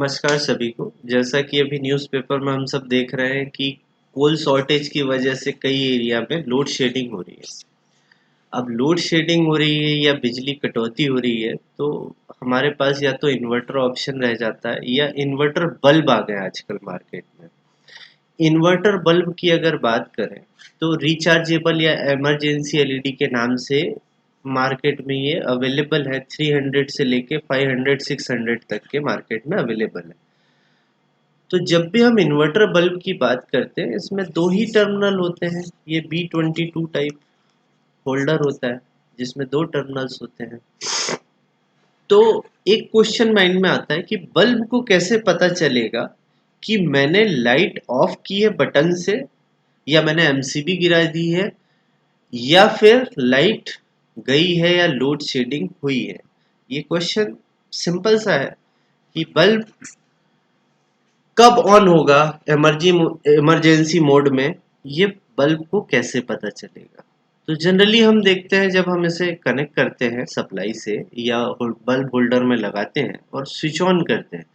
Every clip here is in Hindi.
नमस्कार सभी को। जैसा कि अभी न्यूज़पेपर में हम सब देख रहे हैं कि कोल शॉर्टेज की वजह से कई एरिया में लोड शेडिंग हो रही है। अब लोड शेडिंग हो रही है या बिजली कटौती हो रही है तो हमारे पास या तो इन्वर्टर ऑप्शन रह जाता है या इन्वर्टर बल्ब आ गए आजकल मार्केट में। इन्वर्टर बल्ब की अगर बात करें तो रिचार्जेबल या इमरजेंसी एलईडी के नाम से मार्केट में ये अवेलेबल है। 300 से लेके 500 600 तक के मार्केट में अवेलेबल है। तो जब भी हम इन्वर्टर बल्ब की बात करते हैं इसमें दो ही टर्मिनल होते हैं। ये B22 टाइप होल्डर होता है जिसमें दो टर्मिनल्स होते हैं। तो एक क्वेश्चन माइंड में आता है कि बल्ब को कैसे पता चलेगा कि मैंने लाइट ऑफ की है बटन से या मैंने एमसीबी गिरा दी है या फिर लाइट गई है या लोड शेडिंग हुई है। ये क्वेश्चन सिंपल सा है कि बल्ब कब ऑन होगा इमरजेंसी मोड में, ये बल्ब को कैसे पता चलेगा। तो जनरली हम देखते हैं जब हम इसे कनेक्ट करते हैं सप्लाई से या बल्ब होल्डर में लगाते हैं और स्विच ऑन करते हैं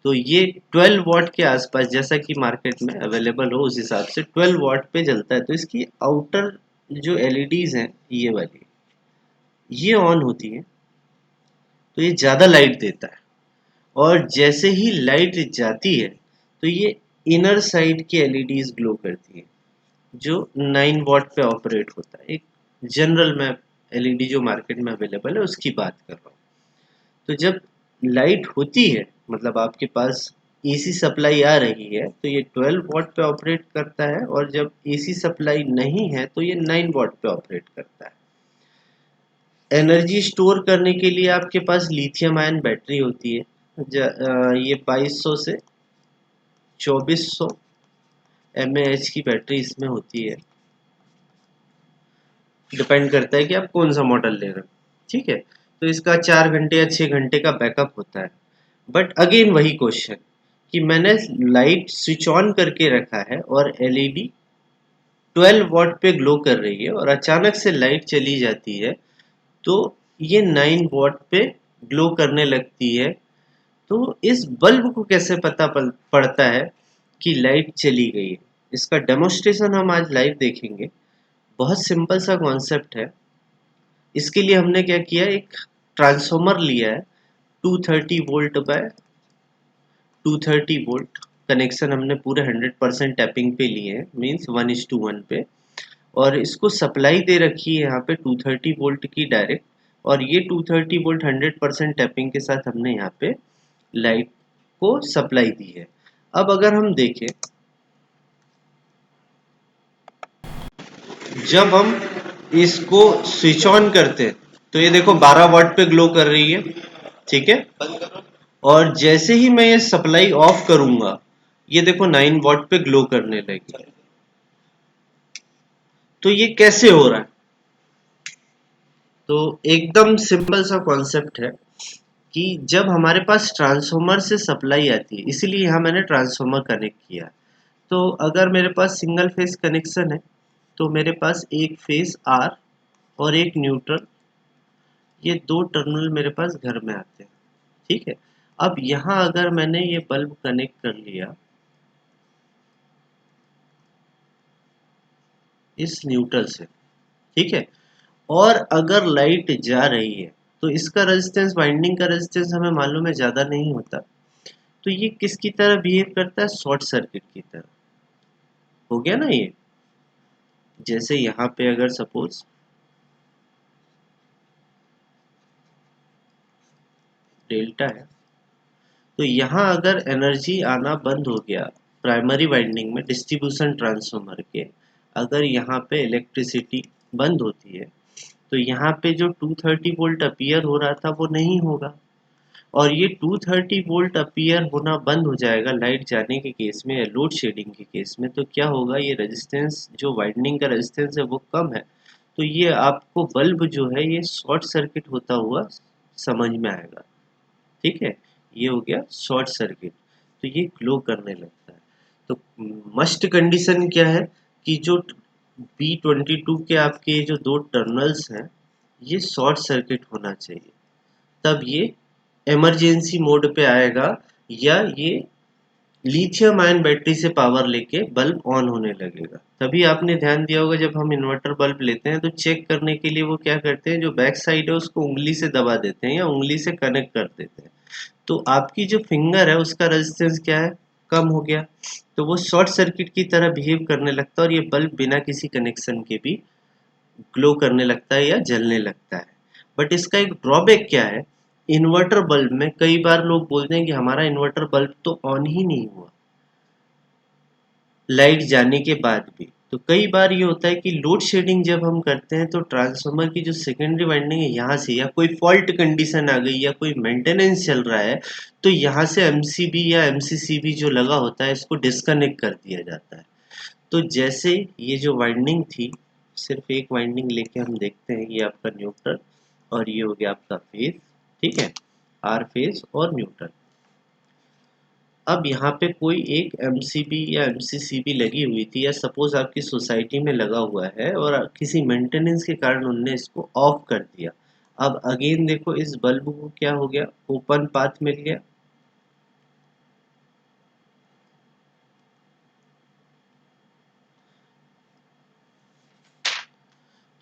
तो ये 12 वॉट के आसपास, जैसा कि मार्केट में अवेलेबल हो उस हिसाब से 12 वॉट पे जलता है। तो इसकी आउटर जो एलईडीज हैं ये वाली, ये ऑन होती है तो ये ज़्यादा लाइट देता है। और जैसे ही लाइट जाती है तो ये इनर साइड की एलईडीज ग्लो करती है जो 9 वॉट पे ऑपरेट होता है। एक जनरल मैं एलईडी जो मार्केट में अवेलेबल है उसकी बात कर रहा हूँ। तो जब लाइट होती है मतलब आपके पास एसी सप्लाई आ रही है तो ये 12 वॉट पे ऑपरेट करता है, और जब एसी सप्लाई नहीं है तो ये 9 वॉट पे ऑपरेट करता है। एनर्जी स्टोर करने के लिए आपके पास लिथियम आयन बैटरी होती है। ये 2200 से 2400 mAh की बैटरी इसमें होती है। डिपेंड करता है कि आप कौन सा मॉडल ले रहे हो। ठीक है, तो इसका 4 घंटे या 6 घंटे का बैकअप होता है। बट अगेन वही क्वेश्चन कि मैंने लाइट स्विच ऑन करके रखा है और एलईडी 12 वॉट पे ग्लो कर रही है और अचानक से लाइट चली जाती है तो ये 9 वॉट पे ग्लो करने लगती है। तो इस बल्ब को कैसे पता पड़ता है कि लाइट चली गई है, इसका डेमोस्ट्रेशन हम आज लाइव देखेंगे। बहुत सिंपल सा कॉन्सेप्ट है। इसके लिए हमने क्या किया, एक ट्रांसफॉर्मर लिया है 230 वोल्ट बाय 230 वोल्ट। कनेक्शन हमने पूरे 100% टैपिंग पे लिए हैं, मीन्स 1:1 पे। और इसको सप्लाई दे रखी है यहाँ पे 230 वोल्ट की डायरेक्ट। और ये 230 वोल्ट 100% टैपिंग के साथ हमने यहाँ पे लाइट को सप्लाई दी है। अब अगर हम देखें, जब हम इसको स्विच ऑन करते हैं तो ये देखो 12 वॉट पे ग्लो कर रही है। ठीक है, और जैसे ही मैं ये सप्लाई ऑफ करूंगा ये देखो 9 वॉट पे ग्लो करने लगी। तो ये कैसे हो रहा है? तो एकदम सिंपल सा कॉन्सेप्ट है कि जब हमारे पास ट्रांसफार्मर से सप्लाई आती है, इसीलिए यहाँ मैंने ट्रांसफार्मर कनेक्ट किया। तो अगर मेरे पास सिंगल फेज कनेक्शन है तो मेरे पास एक फेज आर और एक न्यूट्रल, ये दो टर्मिनल मेरे पास घर में आते हैं। ठीक है, अब यहाँ अगर मैंने ये बल्ब कनेक्ट कर लिया इस न्यूट्रल से, ठीक है, और अगर लाइट जा रही है तो इसका रेजिस्टेंस, वाइंडिंग का रेजिस्टेंस हमें मालूम है ज़्यादा नहीं होता। तो ये किसकी तरह बिहेव करता है? शॉर्ट सर्किट की तरह। हो गया ना ये। जैसे यहाँ पे अगर सपोज डेल्टा है तो यहाँ अगर एनर्जी आना बंद हो गया प्राइमरी वाइंडिंग में डिस्ट्रीब्यूशन ट्रांसफार्मर के, अगर यहाँ पे इलेक्ट्रिसिटी बंद होती है तो यहाँ पे जो 230 वोल्ट अपीयर हो रहा था वो नहीं होगा। और ये 230 वोल्ट अपीयर होना बंद हो जाएगा लाइट जाने के केस में या लोड शेडिंग के केस में। तो क्या होगा, ये रेजिस्टेंस जो वाइंडिंग का रेजिस्टेंस है वो कम है। तो ये आपको बल्ब जो है ये शॉर्ट सर्किट होता हुआ समझ में आएगा। ठीक है, ये हो गया शॉर्ट सर्किट। तो ये ग्लो करने लगता है। तो मस्ट कंडीशन क्या है कि जो B22 के आपके जो दो टर्मिनल्स हैं ये शॉर्ट सर्किट होना चाहिए, तब ये इमरजेंसी मोड पे आएगा या ये लिथियम आयन बैटरी से पावर लेके बल्ब ऑन होने लगेगा। तभी आपने ध्यान दिया होगा जब हम इन्वर्टर बल्ब लेते हैं तो चेक करने के लिए वो क्या करते हैं, जो बैक साइड है उसको उंगली से दबा देते हैं या उंगली से कनेक्ट कर देते हैं। तो आपकी जो फिंगर है उसका रेजिस्टेंस क्या है, कम हो गया, तो वो शॉर्ट सर्किट की तरह बिहेव करने लगता है और ये बल्ब बिना किसी कनेक्शन के भी ग्लो करने लगता है या जलने लगता है। बट इसका एक ड्रॉबैक क्या है, इन्वर्टर बल्ब में कई बार लोग बोलते हैं कि हमारा इन्वर्टर बल्ब तो ऑन ही नहीं हुआ लाइट जाने के बाद भी। तो कई बार ये होता है कि लोड शेडिंग जब हम करते हैं तो ट्रांसफार्मर की जो सेकेंडरी वाइंडिंग है यहाँ से, या कोई फॉल्ट कंडीशन आ गई या कोई मेंटेनेंस चल रहा है, तो यहाँ से एमसीबी या एमसीसीबी जो लगा होता है इसको डिस्कनेक्ट कर दिया जाता है। तो जैसे ये जो वाइंडिंग थी, सिर्फ एक वाइंडिंग लेके हम देखते हैं, ये आपका न्यूट्रल और ये हो गया आपका फेज, ठीक है, आर फेज और न्यूट्रल। अब यहाँ पे कोई एक एमसीबी या एमसीसीबी लगी हुई थी, या सपोज आपकी सोसाइटी में लगा हुआ है और किसी मेंटेनेंस के कारण उनने इसको ऑफ कर दिया। अब अगेन देखो इस बल्ब को क्या हो गया, ओपन पाथ मिल गया।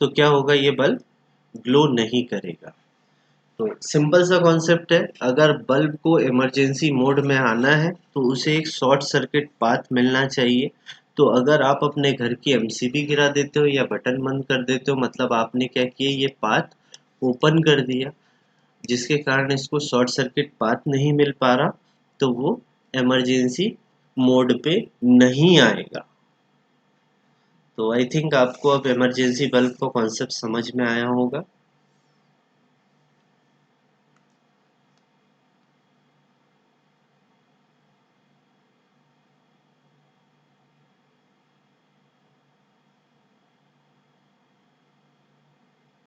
तो क्या होगा, ये बल्ब ग्लो नहीं करेगा। तो सिंपल सा कॉन्सेप्ट है, अगर बल्ब को इमरजेंसी मोड में आना है तो उसे एक शॉर्ट सर्किट पाथ मिलना चाहिए। तो अगर आप अपने घर की एमसीबी गिरा देते हो या बटन बंद कर देते हो, मतलब आपने क्या किया, ये पाथ ओपन कर दिया, जिसके कारण इसको शॉर्ट सर्किट पाथ नहीं मिल पा रहा, तो वो इमरजेंसी मोड पे नहीं आएगा। तो आई थिंक आपको अब इमरजेंसी बल्ब का कॉन्सेप्ट समझ में आया होगा।